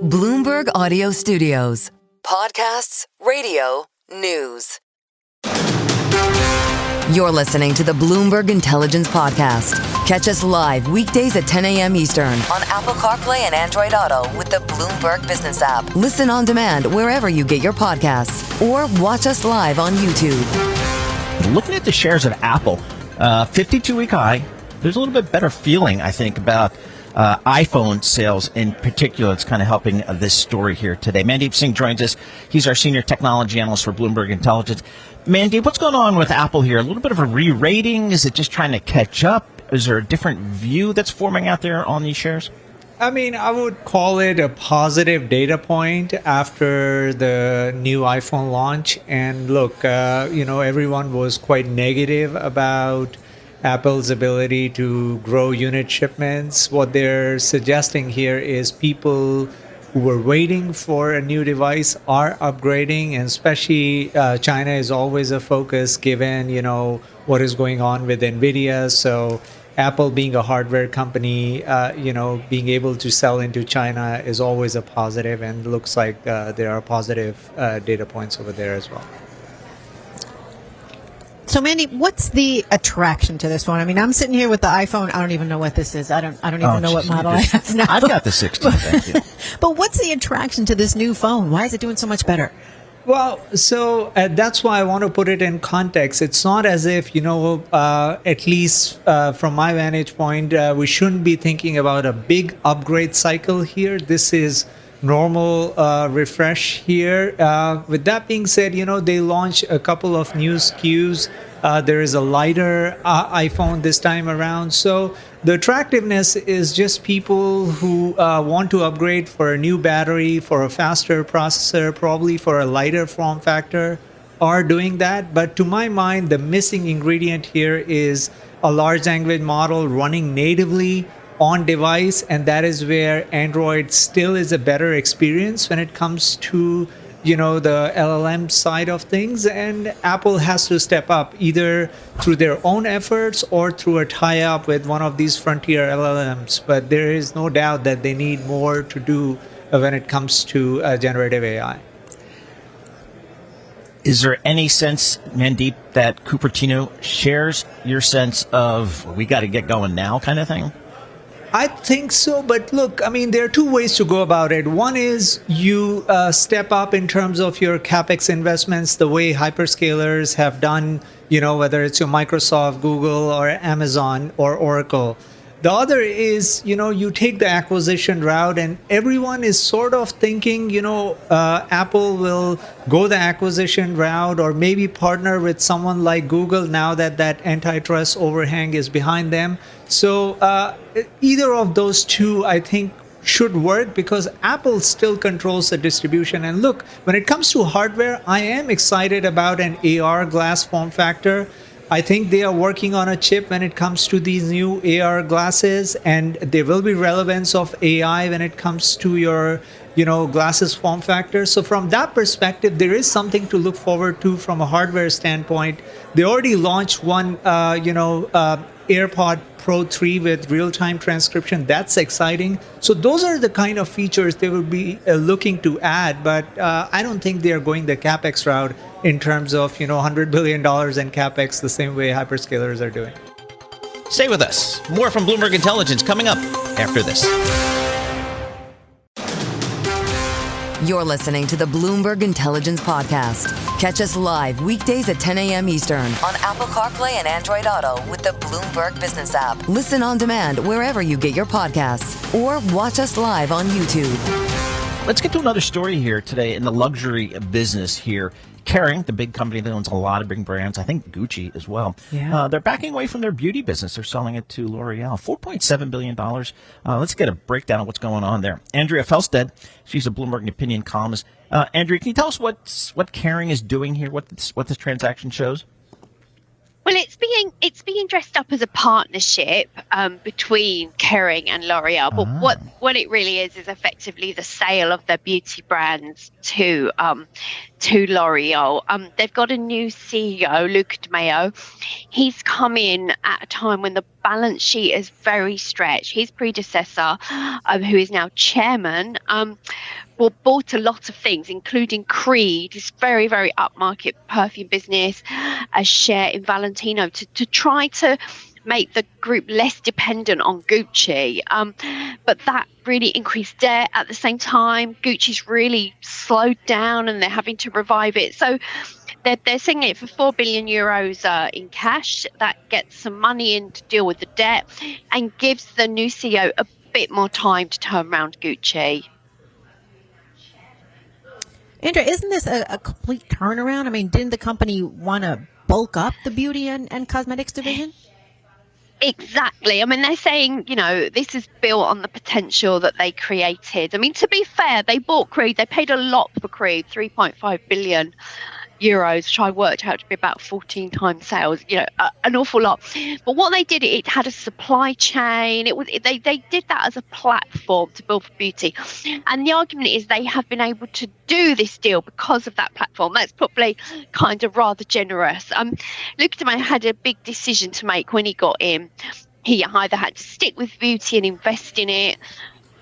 Bloomberg Audio Studios. Podcasts, radio, news. You're listening to the Bloomberg Intelligence Podcast. Catch us live weekdays at 10 a.m. Eastern on Apple CarPlay and Android Auto with the Bloomberg Business app. Listen on demand wherever you get your podcasts or watch us live on YouTube. Looking at the shares of Apple, 52-week high, there's a little bit better feeling, I think, about iPhone sales in particular. It's kind of helping this story here today. Mandeep Singh joins us. He's our senior technology analyst for Bloomberg Intelligence. Mandeep, what's going on with Apple here? A little bit of a re-rating? Is it just trying to catch up? Is there a different view that's forming out there on these shares? I mean, I would call it a positive data point after the new iPhone launch. And look, everyone was quite negative about Apple's ability to grow unit shipments. What they're suggesting here is people who were waiting for a new device are upgrading, and especially China is always a focus given, what is going on with NVIDIA. So Apple being a hardware company, being able to sell into China is always a positive, and looks like there are positive data points over there as well. So, Mandy, what's the attraction to this phone? I mean, I'm sitting here with the iPhone. I don't even know what this is. I don't even know what model I have now. I've got the 16, thank you. But what's the attraction to this new phone? Why is it doing so much better? Well, so that's why I want to put it in context. It's not as if, at least from my vantage point, we shouldn't be thinking about a big upgrade cycle here. This is normal refresh here. With that being said, they launched a couple of new SKUs. There is a lighter iPhone this time around. So the attractiveness is just people who want to upgrade for a new battery, for a faster processor, probably for a lighter form factor, are doing that. But to my mind, the missing ingredient here is a large language model running natively on device, and that is where Android still is a better experience when it comes to the LLM side of things, and Apple has to step up either through their own efforts or through a tie-up with one of these frontier LLMs. But there is no doubt that they need more to do when it comes to generative AI. Is there any sense, Mandeep, that Cupertino shares your sense of we got to get going now kind of thing? I think so, but look, I mean, there are two ways to go about it. One is you step up in terms of your CapEx investments the way hyperscalers have done, whether it's your Microsoft, Google, or Amazon or Oracle. The other is, you take the acquisition route, and everyone is sort of thinking, Apple will go the acquisition route or maybe partner with someone like Google now that antitrust overhang is behind them. So either of those two, I think, should work because Apple still controls the distribution. And look, when it comes to hardware, I am excited about an AR glass form factor. I think they are working on a chip when it comes to these new AR glasses, and there will be relevance of AI when it comes to your, glasses form factor. So from that perspective, there is something to look forward to from a hardware standpoint. They already launched one, AirPod Pro 3 with real-time transcription. That's exciting. So those are the kind of features they will be looking to add, but I don't think they are going the CapEx route in terms of, $100 billion in CapEx the same way hyperscalers are doing. Stay with us. More from Bloomberg Intelligence coming up after this. You're listening to the Bloomberg Intelligence Podcast. Catch us live weekdays at 10 a.m. Eastern on Apple CarPlay and Android Auto with the Bloomberg Business app. Listen on demand wherever you get your podcasts or watch us live on YouTube. Let's get to another story here today in the luxury business here. Kering, the big company that owns a lot of big brands, I think Gucci as well. Yeah. They're backing away from their beauty business. They're selling it to L'Oreal. $4.7 billion. Let's get a breakdown of what's going on there. Andrea Felsted, she's a Bloomberg Opinion Columnist. Andrea, can you tell us what Kering is doing here, what this transaction shows? Well, it's being dressed up as a partnership between Kering and L'Oreal, but what it really is effectively the sale of their beauty brands to to L'Oreal. They've got a new CEO, Luca. He's come in at a time when the balance sheet is very stretched. His predecessor, who is now chairman, bought a lot of things, including Creed, this very, very upmarket perfume business, a share in Valentino to try to make the group less dependent on Gucci. But that really increased debt at the same time. Gucci's really slowed down and they're having to revive it. So they're selling it for 4 billion euros in cash. That gets some money in to deal with the debt and gives the new CEO a bit more time to turn around Gucci. Andrea, isn't this a complete turnaround? I mean, didn't the company want to bulk up the beauty and cosmetics division? Exactly. I mean, they're saying, this is built on the potential that they created. I mean, to be fair, they bought Creed. They paid a lot for Creed, 3.5 billion euros, which I worked out to be about 14 times sales, an awful lot. But what they did, it had a supply chain. They did that as a platform to build for beauty. And the argument is they have been able to do this deal because of that platform. That's probably kind of rather generous. Luca had a big decision to make when he got in. He either had to stick with beauty and invest in it,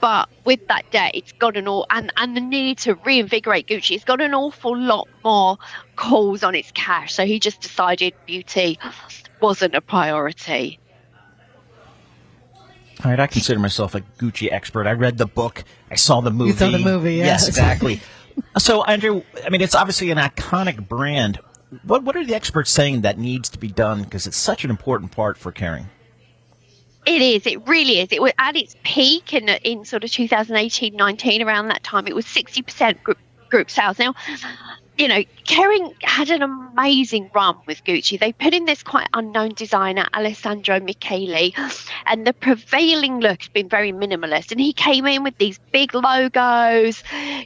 but with that debt, it's got and the need to reinvigorate Gucci, it's got an awful lot more calls on its cash. So he just decided beauty wasn't a priority. All right, I consider myself a Gucci expert. I read the book. I saw the movie. You saw the movie, yeah. Yes, exactly. So, Andrew, I mean, it's obviously an iconic brand. What are the experts saying that needs to be done? Because it's such an important part for Kering. It is. It really is. It was at its peak in sort of 2018-19. Around that time, it was 60% group sales. Now, Kering had an amazing run with Gucci. They put in this quite unknown designer, Alessandro Michele, and the prevailing look has been very minimalist. And he came in with these big logos,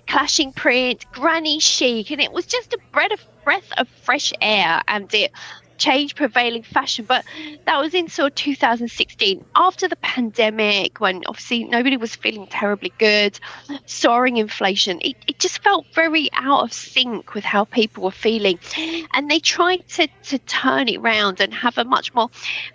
clashing print, granny chic, and it was just a breath of fresh air, and it changed prevailing fashion. But that was in sort of 2016, after the pandemic, when obviously nobody was feeling terribly good, soaring inflation. It just felt very out of sync with how people were feeling, and they tried to turn it around and have a much more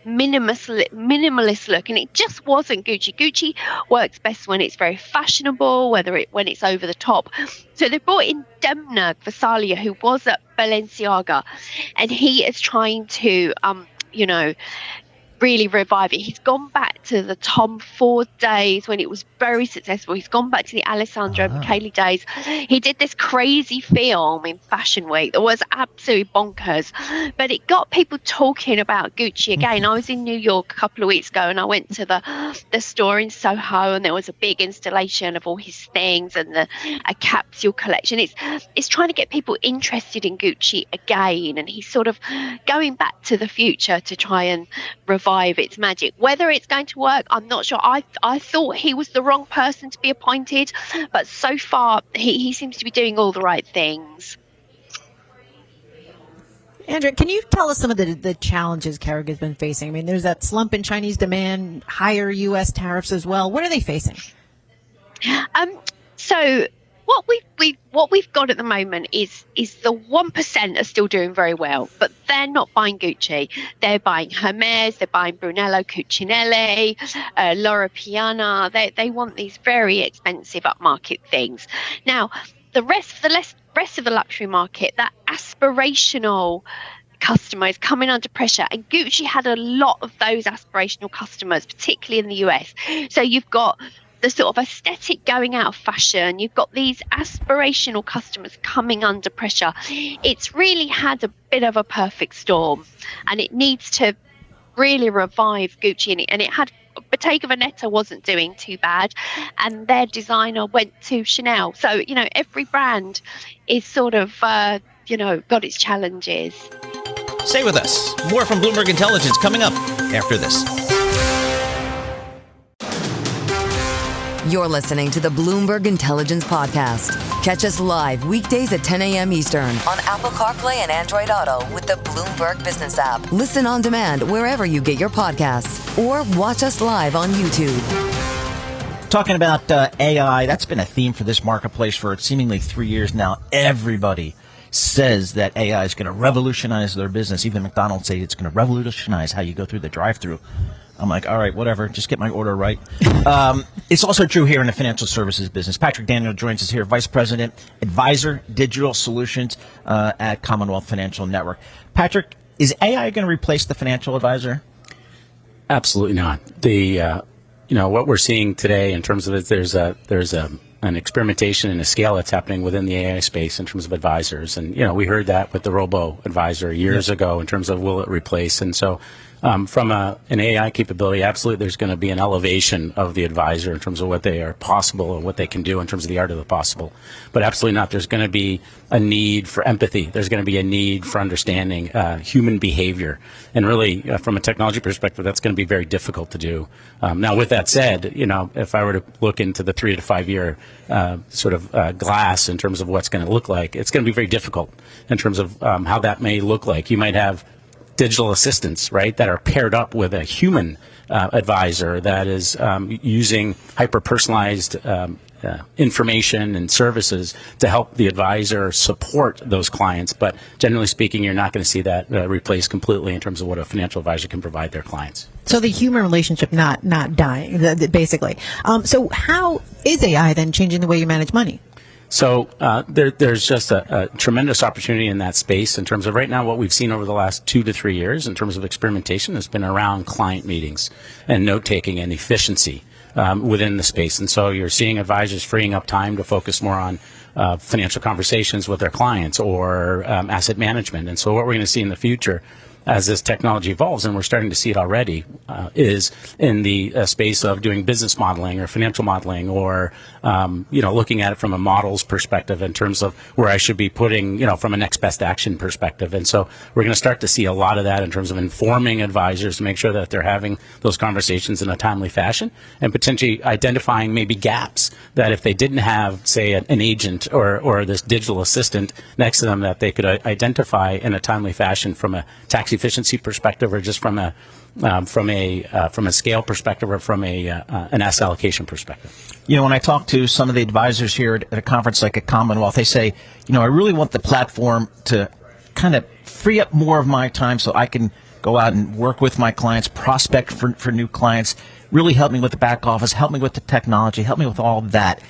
minimalist look, and it just wasn't Gucci. Gucci works best when it's very fashionable, when it's over the top. So they brought in Demna Gvasalia, who was at Balenciaga, and he is trying to, really revive it. He's gone back to the Tom Ford days when it was very successful. He's gone back to the Alessandro Michele days. He did this crazy film in Fashion Week that was absolutely bonkers, but it got people talking about Gucci again. I was in New York a couple of weeks ago, and I went to the store in Soho, and there was a big installation of all his things and a capsule collection. It's trying to get people interested in Gucci again, and he's sort of going back to the future to try and revive its magic. Whether it's going to work, I'm not sure. I thought he was the wrong person to be appointed, but so far he seems to be doing all the right things. Andrea, can you tell us some of the challenges Kering has been facing? I mean, there's that slump in Chinese demand, higher U.S. tariffs as well. What are they facing? So what we've got at the moment is the 1% are still doing very well, but they're not buying Gucci. They're buying Hermes, they're buying Brunello Cucinelli, Loro Piana. They want these very expensive upmarket things. Now, the rest of the luxury market, that aspirational customer is coming under pressure, and Gucci had a lot of those aspirational customers, particularly in the US. So you've got the sort of aesthetic going out of fashion. You've got these aspirational customers coming under pressure. It's really had a bit of a perfect storm, and it needs to really revive Gucci. And it had Bottega Veneta wasn't doing too bad, and their designer went to Chanel. So, every brand is sort of, got its challenges. Stay with us. More from Bloomberg Intelligence coming up after this. You're listening to the Bloomberg Intelligence Podcast. Catch us live weekdays at 10 a.m. Eastern on Apple CarPlay and Android Auto with the Bloomberg Business app. Listen on demand wherever you get your podcasts, or watch us live on YouTube. Talking about AI, that's been a theme for this marketplace for seemingly 3 years now. Everybody says that AI is going to revolutionize their business. Even McDonald's say it's going to revolutionize how you go through the drive-through. I'm like, all right, whatever, just get my order right. It's also true here in the financial services business. Patrick Daniel joins us here, Vice President, Advisor, Digital Solutions at Commonwealth Financial Network. Patrick, is AI going to replace the financial advisor? Absolutely not. What we're seeing today in terms of it, there's an experimentation and a scale that's happening within the AI space in terms of advisors. And, we heard that with the robo-advisor years ago in terms of will it replace. And so from an AI capability, absolutely there's going to be an elevation of the advisor in terms of what they are possible and what they can do in terms of the art of the possible. But absolutely not. There's going to be a need for empathy. There's going to be a need for understanding human behavior. And really, from a technology perspective, that's going to be very difficult to do. Now, with that said, if I were to look into the 3 to 5 year glass in terms of what's going to look like, it's going to be very difficult in terms of how that may look like. You might have digital assistants, right, that are paired up with a human advisor that is using hyper-personalized information and services to help the advisor support those clients. But generally speaking, you're not going to see that replaced completely in terms of what a financial advisor can provide their clients. So the human relationship not dying, basically. So how is AI then changing the way you manage money? So there's just a tremendous opportunity in that space in terms of right now what we've seen over the last 2 to 3 years in terms of experimentation has been around client meetings and note-taking and efficiency within the space. And so you're seeing advisors freeing up time to focus more on financial conversations with their clients or asset management. And so what we're going to see in the future as this technology evolves, and we're starting to see it already, is in the space of doing business modeling or financial modeling or, looking at it from a models perspective in terms of where I should be putting, from a next best action perspective. And so we're going to start to see a lot of that in terms of informing advisors to make sure that they're having those conversations in a timely fashion and potentially identifying maybe gaps that if they didn't have, say, an agent or this digital assistant next to them that they could identify in a timely fashion from a tax efficiency perspective or just from a scale perspective or from an asset allocation perspective. When I talk to some of the advisors here at a conference like a Commonwealth, they say, I really want the platform to kind of free up more of my time so I can go out and work with my clients, prospect for new clients, really help me with the back office, help me with the technology, help me with all that.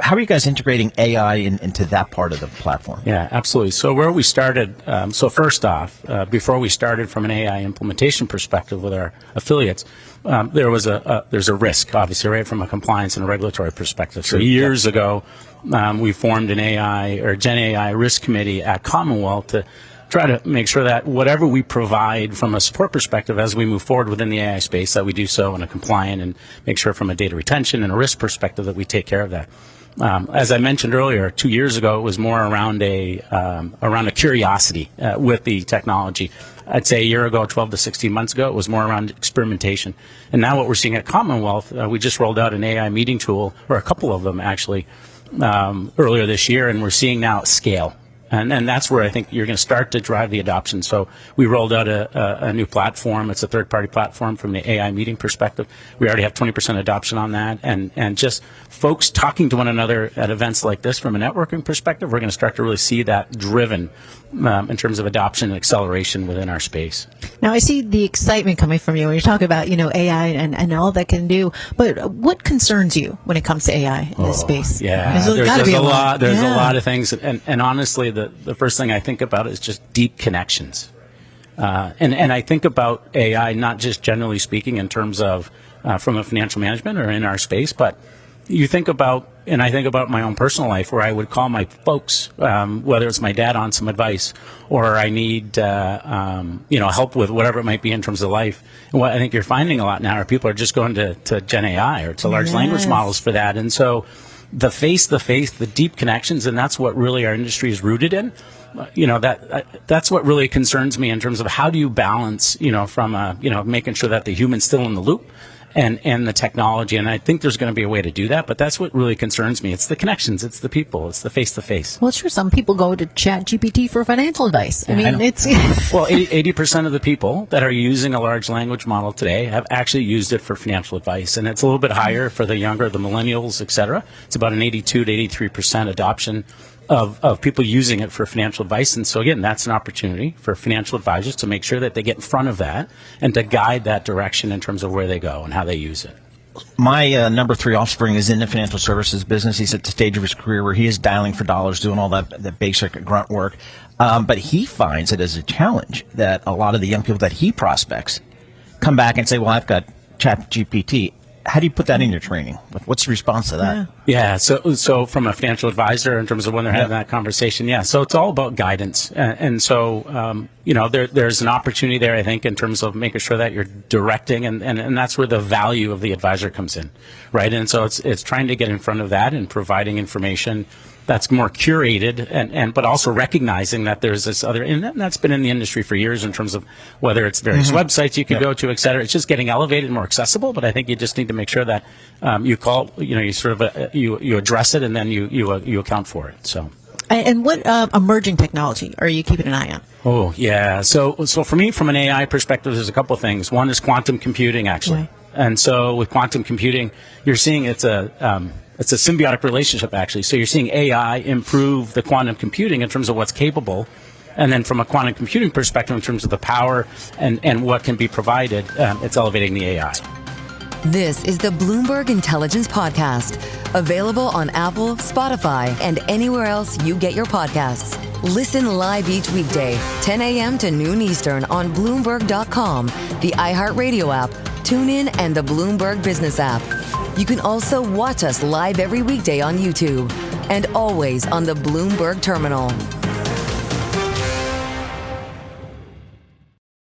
How are you guys integrating AI into that part of the platform? Yeah, absolutely. So where we started, first off, before we started from an AI implementation perspective with our affiliates, there's a risk, obviously, right, from a compliance and a regulatory perspective. So years ago, we formed an AI or Gen AI risk committee at Commonwealth to try to make sure that whatever we provide from a support perspective as we move forward within the AI space, that we do so in a compliant and make sure from a data retention and a risk perspective that we take care of that. As I mentioned earlier, 2 years ago, it was more around a curiosity with the technology. I'd say a year ago, 12 to 16 months ago, it was more around experimentation. And now what we're seeing at Commonwealth, we just rolled out an AI meeting tool, or a couple of them actually, earlier this year, and we're seeing now scale. And that's where I think you're going to start to drive the adoption. So we rolled out a new platform. It's a third-party platform from the AI meeting perspective. We already have 20% adoption on that. And just folks talking to one another at events like this from a networking perspective, we're going to start to really see that driven in terms of adoption and acceleration within our space. Now, I see the excitement coming from you when you talk about, AI and all that can do. But what concerns you when it comes to AI in this space? Yeah, there's a lot of things. And honestly, the first thing I think about is just deep connections. And I think about AI not just generally speaking in terms of from a financial management or in our space, but you think about, and I think about my own personal life where I would call my folks, whether it's my dad on some advice or I need, help with whatever it might be in terms of life. And what I think you're finding a lot now are people are just going to Gen AI or to large language models for that. And so the face-to-face, the deep connections, and that's what really our industry is rooted in. That's what really concerns me in terms of how do you balance, from making sure that the human's still in the loop and the technology. And I think there's going to be a way to do that, but that's what really concerns me. It's the connections, it's the people, it's the face-to-face. Well, sure, some people go to ChatGPT for financial advice. I mean, it's... Well, 80% of the people that are using a large language model today have actually used it for financial advice, and it's a little bit higher for the younger, the millennials, et cetera. It's about an 82 to 83% adoption of people using it for financial advice. And so again, that's an opportunity for financial advisors to make sure that they get in front of that and to guide that direction in terms of where they go and how they use it. My number 3 offspring is in the financial services business. He's at the stage of his career where he is dialing for dollars, doing all that basic grunt work. But he finds it as a challenge that a lot of the young people that he prospects come back and say, well, I've got ChatGPT. How do you put that in your training? What's the response to that? Yeah. So from a financial advisor, in terms of when they're having that conversation, so it's all about guidance. And so, there's an opportunity there, I think, in terms of making sure that you're directing, and that's where the value of the advisor comes in, right? And so it's trying to get in front of that and providing information that's more curated, and but also recognizing that there's this other, and that's been in the industry for years in terms of whether it's various websites you can go to, et cetera. It's just getting elevated and more accessible. But I think you just need to make sure that you you address it, and then you account for it. So. And what emerging technology are you keeping an eye on? Oh yeah, so for me, from an AI perspective, there's a couple of things. One is quantum computing, actually, and so with quantum computing, you're seeing it's a symbiotic relationship, actually. So you're seeing AI improve the quantum computing in terms of what's capable. And then from a quantum computing perspective, in terms of the power and what can be provided, it's elevating the AI. This is the Bloomberg Intelligence Podcast, available on Apple, Spotify, and anywhere else you get your podcasts. Listen live each weekday, 10 a.m. to noon Eastern on Bloomberg.com, the iHeartRadio app, TuneIn, and the Bloomberg Business app. You can also watch us live every weekday on YouTube and always on the Bloomberg Terminal.